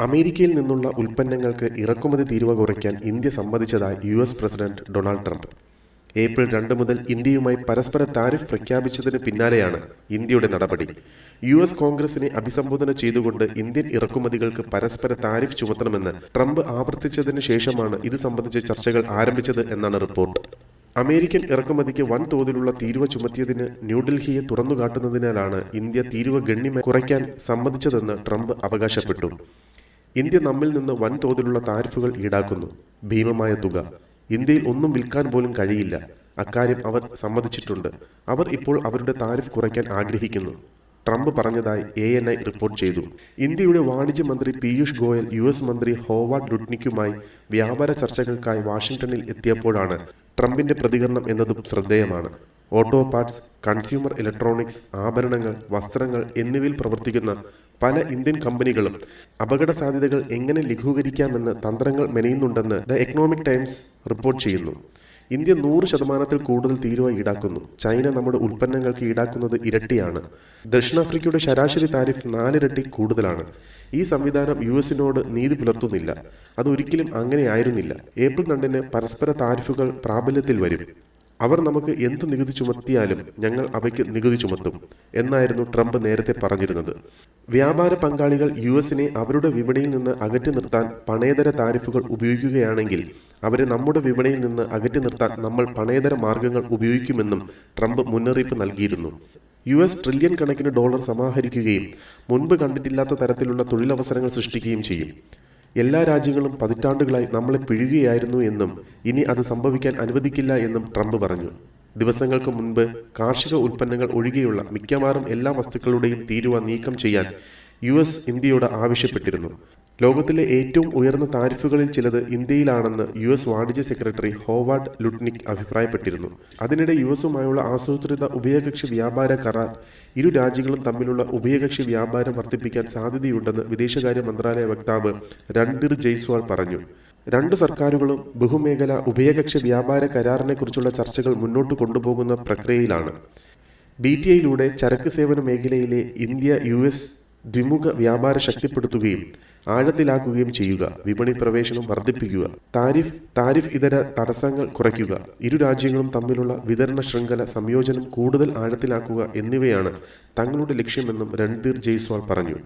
അമേരിക്കയിൽ നിന്നുള്ള ഉൽപ്പന്നങ്ങൾക്ക് ഇറക്കുമതി തീരുവ കുറയ്ക്കാൻ ഇന്ത്യ സമ്മതിച്ചതായി US president Donald Trump. April 2 മുതൽ ഇന്ത്യയുമായി പരസ്പര താരിഫ് പ്രഖ്യാപിച്ചതിന് പിന്നാലെയാണ് ഇന്ത്യയുടെ നടപടി. യുഎസ് കോൺഗ്രസിനെ അഭിസംബോധന ചെയ്തുകൊണ്ട് ഇന്ത്യൻ ഇറക്കുമതികൾക്ക് പരസ്പര താരിഫ് ചുമത്തണമെന്ന് ട്രംപ് ആവർത്തിച്ചതിന് ശേഷമാണ് ഇത് സംബന്ധിച്ച ചർച്ചകൾ ആരംഭിച്ചത് എന്നാണ് റിപ്പോർട്ട്. അമേരിക്കൻ ഇറക്കുമതിക്ക് വൻതോതിലുള്ള തീരുവ ചുമത്തിയതിന് ന്യൂഡൽഹിയെ തുറന്നുകാട്ടുന്നതിനാലാണ് ഇന്ത്യ തീരുവ ഗണ്യമായി കുറയ്ക്കാൻ സമ്മതിച്ചതെന്ന് ട്രംപ് അവകാശപ്പെട്ടു. ഇന്ത്യ നമ്മിൽ നിന്ന് വൻതോതിലുള്ള താരിഫുകൾ ഈടാക്കുന്നു, ഭീമമായ തുക. ഇന്ത്യയിൽ ഒന്നും വിൽക്കാൻ പോലും കഴിയില്ല. അക്കാര്യം അവർ സമ്മതിച്ചിട്ടുണ്ട്. അവർ ഇപ്പോൾ അവരുടെ താരിഫ് കുറയ്ക്കാൻ ആഗ്രഹിക്കുന്നു, ട്രംപ് പറഞ്ഞതായി ANI റിപ്പോർട്ട് ചെയ്തു. ഇന്ത്യയുടെ വാണിജ്യ മന്ത്രി പീയൂഷ് ഗോയൽ US മന്ത്രി ഹോവാർഡ് ലുട്നിക്കുമായി വ്യാപാര ചർച്ചകൾക്കായി വാഷിംഗ്ടണിൽ എത്തിയപ്പോഴാണ് ട്രംപിന്റെ പ്രതികരണം എന്നതും ശ്രദ്ധേയമാണ്. ഓട്ടോ പാർട്സ്, കൺസ്യൂമർ ഇലക്ട്രോണിക്സ്, ആഭരണങ്ങൾ, വസ്ത്രങ്ങൾ എന്നിവയിൽ പ്രവർത്തിക്കുന്ന പല ഇന്ത്യൻ കമ്പനികളും അപകട സാധ്യതകൾ എങ്ങനെ ലഘൂകരിക്കാമെന്ന് തന്ത്രങ്ങൾ മെനയുന്നുണ്ടെന്ന് ദ എക്കണോമിക് ടൈംസ് റിപ്പോർട്ട് ചെയ്യുന്നു. ഇന്ത്യ 100% കൂടുതൽ തീരുവ ഈടാക്കുന്നു. ചൈന നമ്മുടെ ഉൽപ്പന്നങ്ങൾക്ക് ഈടാക്കുന്നത് ഇരട്ടിയാണ്. ദക്ഷിണാഫ്രിക്കയുടെ ശരാശരി താരിഫ് 4 ഇരട്ടി കൂടുതലാണ്. ഈ സംവിധാനം US-നോട് നീതി പുലർത്തുന്നില്ല. അതൊരിക്കലും അങ്ങനെയായിരുന്നില്ല. ഏപ്രിൽ 2-ന് പരസ്പര താരിഫുകൾ പ്രാബല്യത്തിൽ വരും. അവർ നമുക്ക് എന്ത് നികുതി ചുമത്തിയാലും ഞങ്ങൾ അവയ്ക്ക് നികുതി ചുമത്തും എന്നായിരുന്നു ട്രംപ് നേരത്തെ പറഞ്ഞിരുന്നത്. വ്യാപാര പങ്കാളികൾ US-നെ അവരുടെ വിപണിയിൽ നിന്ന് അകറ്റി നിർത്താൻ പണേതര താരിഫുകൾ ഉപയോഗിക്കുകയാണെങ്കിൽ അവരെ നമ്മുടെ വിപണിയിൽ നിന്ന് അകറ്റി നിർത്താൻ നമ്മൾ പണേതര മാർഗങ്ങൾ ഉപയോഗിക്കുമെന്നും ട്രംപ് മുന്നറിയിപ്പ് നൽകിയിരുന്നു. US ട്രില്യൺ കണക്കിന് ഡോളർ സമാഹരിക്കുകയും മുൻപ് കണ്ടിട്ടില്ലാത്ത തരത്തിലുള്ള തൊഴിലവസരങ്ങൾ സൃഷ്ടിക്കുകയും ചെയ്യും. എല്ലാ രാജ്യങ്ങളും പതിറ്റാണ്ടുകളായി നമ്മളെ പിഴുകുകയായിരുന്നു എന്നും ഇനി അത് സംഭവിക്കാൻ അനുവദിക്കില്ല എന്നും ട്രംപ് പറഞ്ഞു. ദിവസങ്ങൾക്ക് മുൻപ് കാർഷിക ഉൽപ്പന്നങ്ങൾ ഒഴികെയുള്ള മിക്കവാറും എല്ലാ വസ്തുക്കളുടെയും തീരുവ നീക്കം ചെയ്യാൻ US ഇന്ത്യയോട് ആവശ്യപ്പെട്ടിരുന്നു. ലോകത്തിലെ ഏറ്റവും ഉയർന്ന താരിഫുകളിൽ ചിലത് ഇന്ത്യയിലാണെന്ന് US വാണിജ്യ സെക്രട്ടറി ഹോവാർഡ് ലുട്നിക് അഭിപ്രായപ്പെട്ടിരുന്നു. അതിനിടെ US-ഉമായുള്ള ആസൂത്രിത ഉഭയകക്ഷി വ്യാപാര കരാർ ഇരു രാജ്യങ്ങളും തമ്മിലുള്ള ഉഭയകക്ഷി വ്യാപാരം വർദ്ധിപ്പിക്കാൻ സാധ്യതയുണ്ടെന്ന് വിദേശകാര്യ മന്ത്രാലയ വക്താവ് രൺധീർ ജയ്സ്വാൾ പറഞ്ഞു. രണ്ട് സർക്കാരുകളും ബഹുമേഖലാ ഉഭയകക്ഷി വ്യാപാര കരാറിനെക്കുറിച്ചുള്ള ചർച്ചകൾ മുന്നോട്ട് കൊണ്ടുപോകുന്ന പ്രക്രിയയിലാണ്. BTA-യിലൂടെ ചരക്ക് സേവന മേഖലയിലെ ഇന്ത്യ-US ദ്വിമുഖ വ്യാപാരം ശക്തിപ്പെടുത്തുകയും ആഴത്തിലാക്കുകയും ചെയ്യുക, വിപണി പ്രവേശനം വർദ്ധിപ്പിക്കുക, താരിഫ് ഇതര തടസ്സങ്ങൾ കുറയ്ക്കുക, ഇരു രാജ്യങ്ങളും തമ്മിലുള്ള വിതരണ ശൃംഖല സംയോജനം കൂടുതൽ ആഴത്തിലാക്കുക എന്നിവയാണ് തങ്ങളുടെ ലക്ഷ്യമെന്നും രൺധീർ ജയ്സ്വാൾ പറഞ്ഞു.